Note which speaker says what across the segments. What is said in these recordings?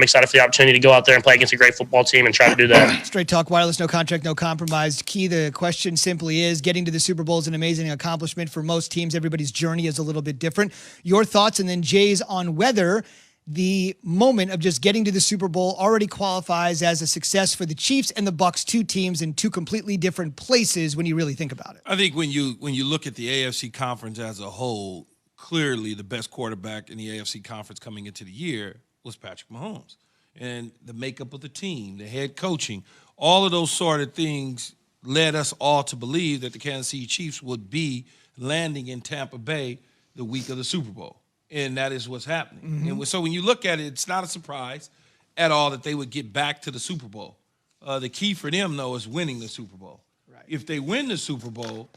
Speaker 1: I'm excited for the opportunity to go out there and play against a great football team and try to do that.
Speaker 2: Straight Talk Wireless, no contract, no compromise. Key, the question simply is, getting to the Super Bowl is an amazing accomplishment for most teams. Everybody's journey is a little bit different. Your thoughts, and then Jay's, on whether the moment of just getting to the Super Bowl already qualifies as a success for the Chiefs and the Bucs, two teams in two completely different places when you really think about it.
Speaker 3: I think when you look at the AFC conference as a whole, clearly the best quarterback in the AFC conference coming into the year was Patrick Mahomes. And the makeup of the team, the head coaching, all of those sort of things led us all to believe that the Kansas City Chiefs would be landing in Tampa Bay the week of the Super Bowl. And that is what's happening. Mm-hmm. And so when you look at it, it's not a surprise at all that they would get back to the Super Bowl. The key for them, though, is winning the Super Bowl. Right. If they win the Super Bowl,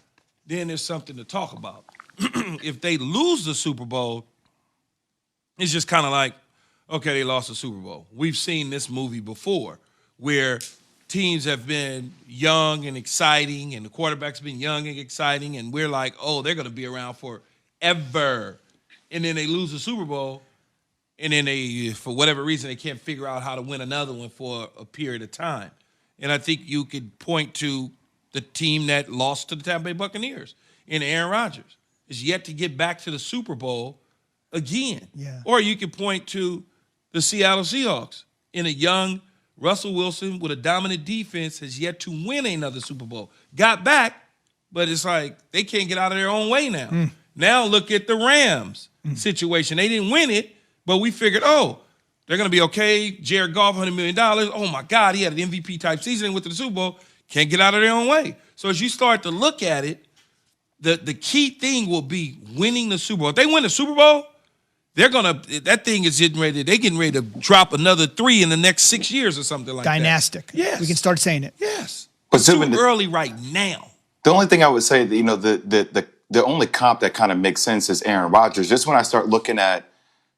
Speaker 3: then there's something to talk about. If they lose the Super Bowl, it's just kind of like, okay, they lost the Super Bowl. We've seen this movie before where teams have been young and exciting and the quarterback's been young and exciting, and we're like, oh, they're going to be around forever. And then they lose the Super Bowl, and then they, for whatever reason, they can't figure out how to win another one for a period of time. And I think you could point to the team that lost to the Tampa Bay Buccaneers and Aaron Rodgers is yet to get back to the Super Bowl again. Yeah. Or you could point to the Seattle Seahawks in a young Russell Wilson with a dominant defense has yet to win another Super Bowl. Got back, but it's like they can't get out of their own way now. Now look at the Rams situation. They didn't win it, but we figured, oh, they're going to be okay. Jared Goff, $100 million. Oh, my God, he had an MVP-type season and went to the Super Bowl. Can't get out of their own way. So as you start to look at it, the key thing will be winning the Super Bowl. If they win the Super Bowl, that thing is getting ready to drop another 3 in the next 6 years or something like
Speaker 2: Dynastic.
Speaker 3: that. Yes.
Speaker 2: We can start saying it.
Speaker 3: Yes.
Speaker 4: But
Speaker 3: it's too early right now.
Speaker 4: The only thing I would say, that, the only comp that kind of makes sense is Aaron Rodgers. Just when I start looking at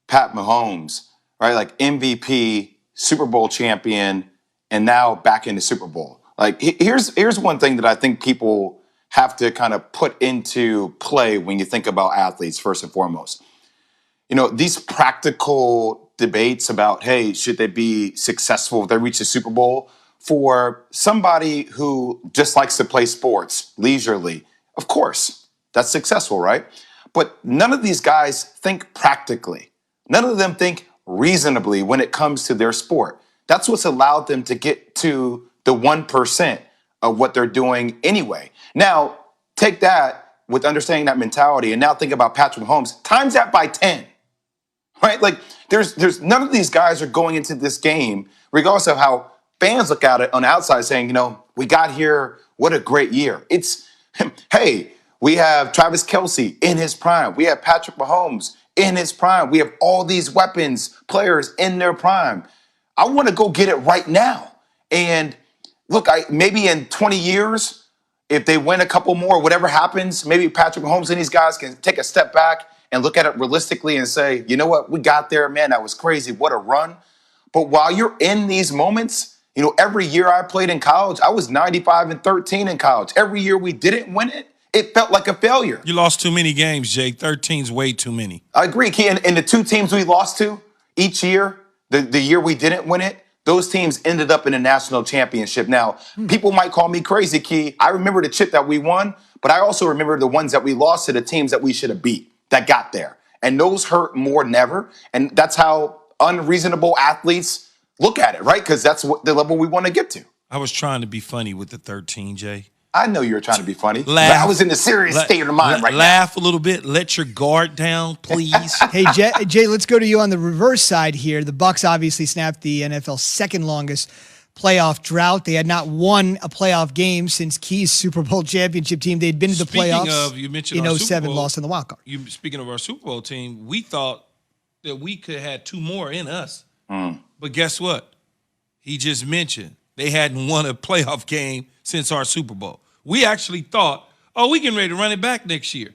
Speaker 4: Pat Mahomes, right, like MVP, Super Bowl champion, and now back in the Super Bowl. Like, here's one thing that I think people have to kind of put into play when you think about athletes, first and foremost. These practical debates about, hey, should they be successful if they reach the Super Bowl? For somebody who just likes to play sports leisurely, of course, that's successful, right? But none of these guys think practically. None of them think reasonably when it comes to their sport. That's what's allowed them to get to the 1% of what they're doing anyway. Now, take that with understanding that mentality and now think about Patrick Mahomes, times that by 10. Right? Like, there's none of these guys are going into this game, regardless of how fans look at it on the outside, saying, we got here, what a great year. It's, hey, we have Travis Kelce in his prime. We have Patrick Mahomes in his prime. We have all these weapons, players in their prime. I want to go get it right now. And look, maybe in 20 years, if they win a couple more, whatever happens, maybe Patrick Mahomes and these guys can take a step back and look at it realistically and say, you know what, we got there, man, that was crazy, what a run. But while you're in these moments, every year I played in college, I was 95-13 in college. Every year we didn't win it, it felt like a failure.
Speaker 3: You lost too many games, Jay. 13's way too many.
Speaker 4: I agree, Key. And the two teams we lost to each year, the year we didn't win it, those teams ended up in a national championship. Now, people might call me crazy, Key. I remember the chip that we won, but I also remember the ones that we lost to the teams that we should have beat that got there. And those hurt more than ever. And that's how unreasonable athletes look at it, right? Because that's the level we want to get to.
Speaker 3: I was trying to be funny with the 13, Jay.
Speaker 4: I know you were trying to be funny.
Speaker 3: Laugh,
Speaker 4: but I was in a serious state of mind right now.
Speaker 3: Laugh a little bit. Let your guard down, please.
Speaker 2: Hey, Jay, let's go to you on the reverse side here. The Bucs obviously snapped the NFL's second longest playoff drought. They had not won a playoff game since Key's Super Bowl championship team. They'd been to the playoffs
Speaker 3: you mentioned
Speaker 2: in 07, lost in the wild card.
Speaker 3: Speaking of our Super Bowl team, we thought that we could have had 2 more in us. But guess what? He just mentioned they hadn't won a playoff game since our Super Bowl. We actually thought, we getting ready to run it back next year.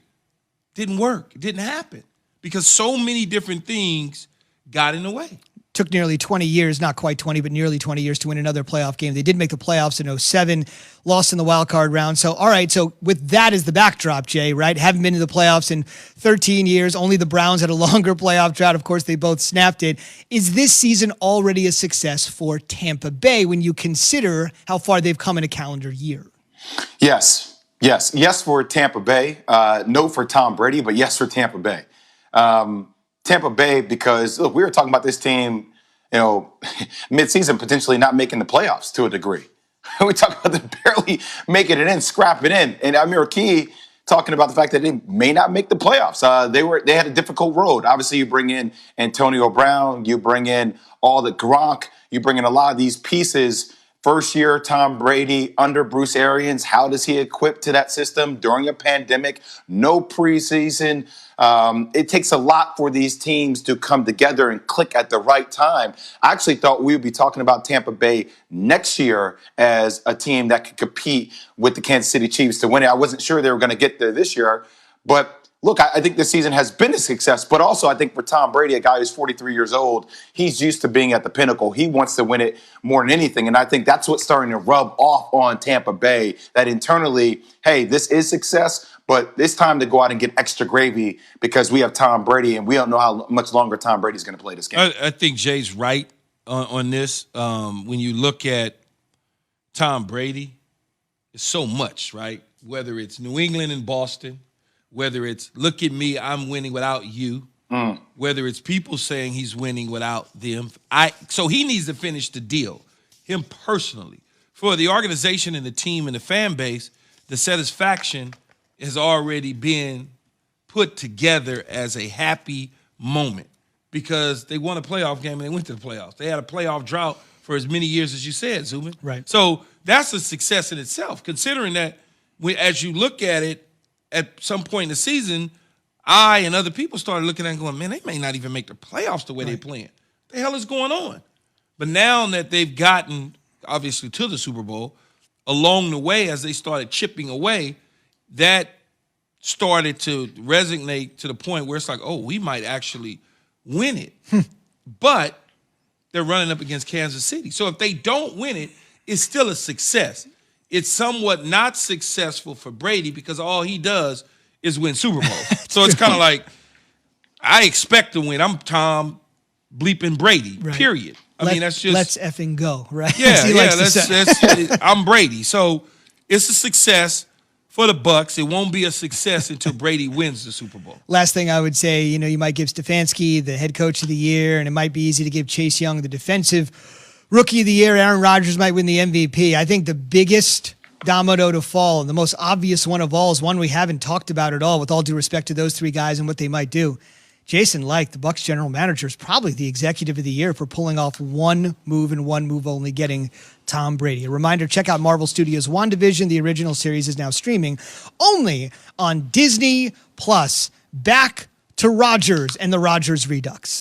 Speaker 3: Didn't work. It didn't happen because so many different things got in the way.
Speaker 2: took nearly 20 years, not quite 20, but nearly 20 years to win another playoff game. They did make the playoffs in 2007, lost in the wild card round. So, all right, so with that as the backdrop, Jay, right? Haven't been to the playoffs in 13 years. Only the Browns had a longer playoff drought. Of course, they both snapped it. Is this season already a success for Tampa Bay when you consider how far they've come in a calendar year?
Speaker 4: Yes. Yes for Tampa Bay. No for Tom Brady, but yes for Tampa Bay. Tampa Bay, because look, we were talking about this team, midseason potentially not making the playoffs to a degree. We talk about them barely making it in, scrapping in, and Amir Key talking about the fact that they may not make the playoffs. They had a difficult road. Obviously, you bring in Antonio Brown, you bring in all the Gronk, you bring in a lot of these pieces. First year, Tom Brady under Bruce Arians. How does he equip to that system during a pandemic? No preseason. It takes a lot for these teams to come together and click at the right time. I actually thought we would be talking about Tampa Bay next year as a team that could compete with the Kansas City Chiefs to win it. I wasn't sure they were going to get there this year, but look, I think this season has been a success, but also I think for Tom Brady, a guy who's 43 years old, he's used to being at the pinnacle. He wants to win it more than anything, and I think that's what's starting to rub off on Tampa Bay, that internally, hey, this is success, but it's time to go out and get extra gravy because we have Tom Brady, and we don't know how much longer Tom Brady's going to play this game.
Speaker 3: I think Jay's right on this. When you look at Tom Brady, it's so much, right? Whether it's New England and Boston, whether it's look at me, I'm winning without you, whether it's people saying he's winning without them. So he needs to finish the deal, him personally. For the organization and the team and the fan base, the satisfaction has already been put together as a happy moment because they won a playoff game and they went to the playoffs. They had a playoff drought for as many years as you said, Zubin.
Speaker 2: Right.
Speaker 3: So that's a success in itself, considering that as you look at it, at some point in the season, I and other people started looking at it and going, man, they may not even make the playoffs the way they're playing. What the hell is going on? But now that they've gotten, obviously, to the Super Bowl, along the way, as they started chipping away, that started to resonate to the point where it's like, oh, we might actually win it. But they're running up against Kansas City. So if they don't win it, it's still a success. It's somewhat not successful for Brady because all he does is win Super Bowls. So it's kind of like, I expect to win. I'm Tom bleeping Brady, period. I mean, that's just...
Speaker 2: Let's effing go, right?
Speaker 3: Yeah, I'm Brady. So it's a success for the Bucs. It won't be a success until Brady wins the Super Bowl.
Speaker 2: Last thing I would say, you might give Stefanski the head coach of the year, and it might be easy to give Chase Young the defensive Rookie of the year. Aaron Rodgers might win the MVP. I think the biggest domino to fall, and the most obvious one of all, is one we haven't talked about at all, with all due respect to those three guys and what they might do. Jason Licht, the Bucs general manager, is probably the executive of the year for pulling off one move and one move only, getting Tom Brady. A reminder, check out Marvel Studios' WandaVision. The original series is now streaming only on Disney+. Back to Rodgers and the Rodgers Redux.